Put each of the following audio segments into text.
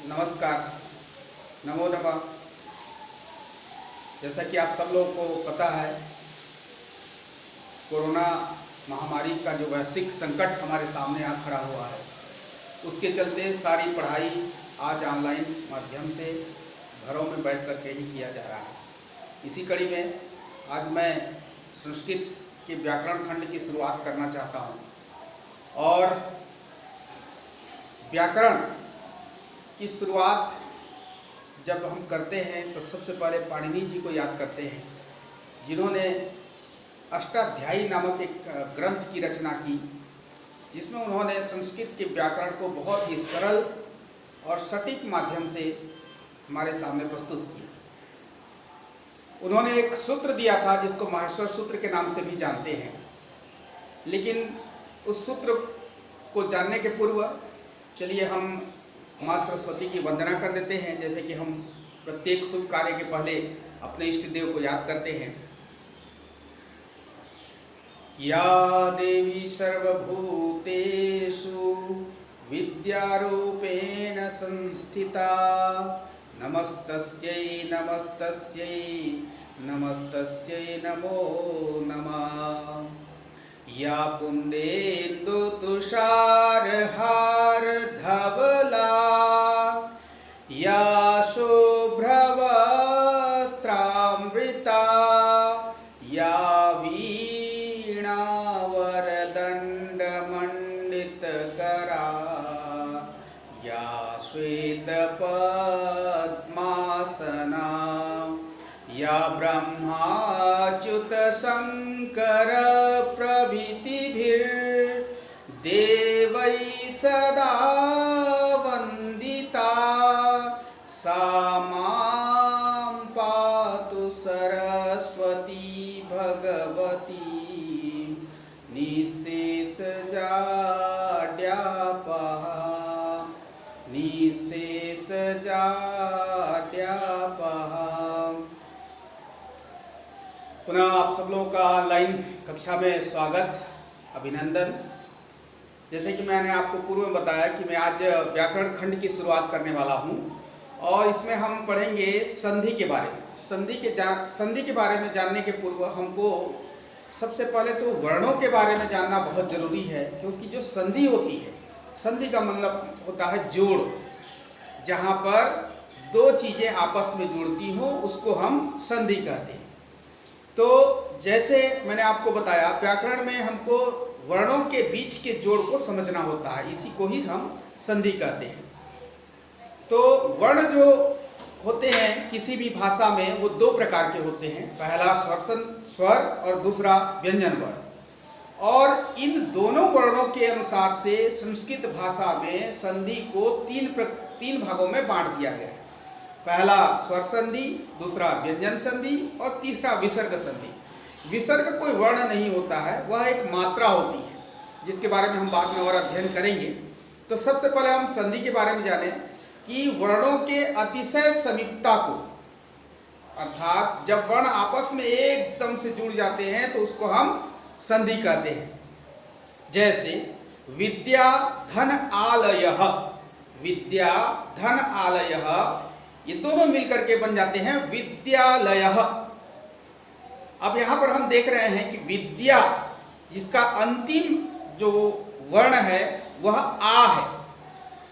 नमस्कार, नमो नमः। जैसा कि आप सब लोगों को पता है, कोरोना महामारी का जो वैश्विक संकट हमारे सामने आ खड़ा हुआ है, उसके चलते सारी पढ़ाई आज ऑनलाइन माध्यम से घरों में बैठ कर के ही किया जा रहा है। इसी कड़ी में आज मैं संस्कृत के व्याकरण खंड की शुरुआत करना चाहता हूँ। और व्याकरण की शुरुआत जब हम करते हैं तो सबसे पहले पाणिनि जी को याद करते हैं, जिन्होंने अष्टाध्यायी नामक एक ग्रंथ की रचना की, जिसमें उन्होंने संस्कृत के व्याकरण को बहुत ही सरल और सटीक माध्यम से हमारे सामने प्रस्तुत किया। उन्होंने एक सूत्र दिया था जिसको माहेश्वर सूत्र के नाम से भी जानते हैं, लेकिन उस सूत्र को जानने के पूर्व चलिए हम माँ सरस्वती की वंदना कर देते हैं। जैसे कि हम प्रत्येक शुभ कार्य के पहले अपने इष्ट देव को याद करते हैं। या देवी सर्वभूतेषु विद्यारूपेण संस्थिता नमस्तस्यै नमस्तस्यै नमस्तस्यै नमो नमः। या कुंदेन्दु तुषारहार धवला या शुभ्रवस्त्रामृता या वीणावरदण्डमण्डितकरा या श्वेतपद्मासना या ब्रह्माच्युत शंकर प्रभृतिभिर्देवैः सदा वन्दिता सा मां पातु सरस्वती भगवती निःशेषजाड्यापहा निःशेषजाड्यापहा। पुनः आप सब लोगों का ऑनलाइन कक्षा में स्वागत, अभिनंदन। जैसे कि मैंने आपको पूर्व में बताया कि मैं आज व्याकरण खंड की शुरुआत करने वाला हूं, और इसमें हम पढ़ेंगे संधि के बारे में। संधि के बारे में जानने के पूर्व हमको सबसे पहले तो वर्णों के बारे में जानना बहुत जरूरी है, क्योंकि जो संधि होती है, संधि का मतलब होता है जोड़। जहाँ पर दो चीजें आपस में जुड़ती हो उसको हम संधि कहते हैं। तो जैसे मैंने आपको बताया, व्याकरण में हमको वर्णों के बीच के जोड़ को समझना होता है, इसी को ही हम संधि कहते हैं। तो वर्ण जो होते हैं किसी भी भाषा में, वो दो प्रकार के होते हैं। पहला स्वर और दूसरा व्यंजन वर्ण। और इन दोनों वर्णों के अनुसार से संस्कृत भाषा में संधि को तीन भागों में बांट दिया गया है। पहला स्वर संधि, दूसरा व्यंजन संधि और तीसरा विसर्ग संधि। विसर्ग कोई वर्ण नहीं होता है, वह एक मात्रा होती है, जिसके बारे में हम बाद में और अध्ययन करेंगे। तो सबसे पहले हम संधि के बारे में जानें कि वर्णों के अतिशय समीपता को, अर्थात जब वर्ण आपस में एकदम से जुड़ जाते हैं तो उसको हम संधि कहते हैं। जैसे विद्या धन आलयः, विद्या धन आलयः, ये दोनों मिलकर के बन जाते हैं विद्यालयः। अब यहाँ पर हम देख रहे हैं कि विद्या, जिसका अंतिम जो वर्ण है वह आ है,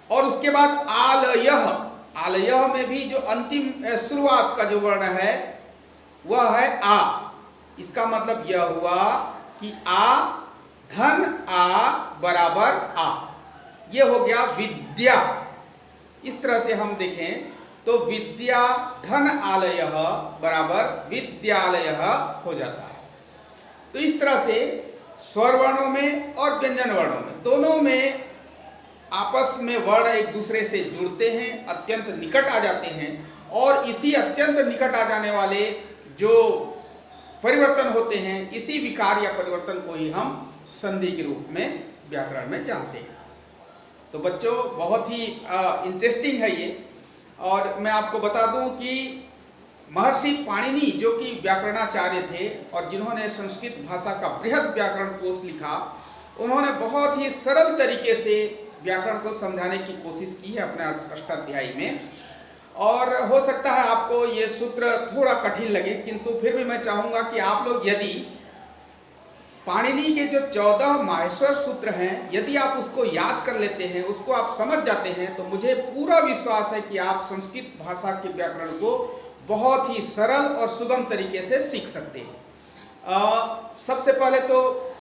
और उसके बाद आलयः, आलयः में भी जो अंतिम शुरुआत का जो वर्ण है वह है आ। इसका मतलब यह हुआ कि आ धन आ बराबर आ, यह हो गया विद्या। इस तरह से हम देखें तो विद्या धन आलयः बराबर विद्यालयः हो जाता है। तो इस तरह से स्वर वर्णों में और व्यंजन वर्णों में, दोनों में आपस में वर्ण एक दूसरे से जुड़ते हैं, अत्यंत निकट आ जाते हैं, और इसी अत्यंत निकट आ जाने वाले जो परिवर्तन होते हैं, इसी विकार या परिवर्तन को ही हम संधि के रूप में व्याकरण में जानते हैं। तो बच्चों, बहुत ही इंटरेस्टिंग है ये। और मैं आपको बता दूं कि महर्षि पाणिनि, जो कि व्याकरणाचार्य थे और जिन्होंने संस्कृत भाषा का बृहद व्याकरण कोश लिखा, उन्होंने बहुत ही सरल तरीके से व्याकरण को समझाने की कोशिश की है अपने अष्टाध्यायी में। और हो सकता है आपको ये सूत्र थोड़ा कठिन लगे, किंतु फिर भी मैं चाहूँगा कि आप लोग यदि पाणिनि के जो 14 माहेश्वर सूत्र हैं, यदि आप उसको याद कर लेते हैं, उसको आप समझ जाते हैं, तो मुझे पूरा विश्वास है कि आप संस्कृत भाषा के व्याकरण को बहुत ही सरल और सुगम तरीके से सीख सकते हैं। सबसे पहले तो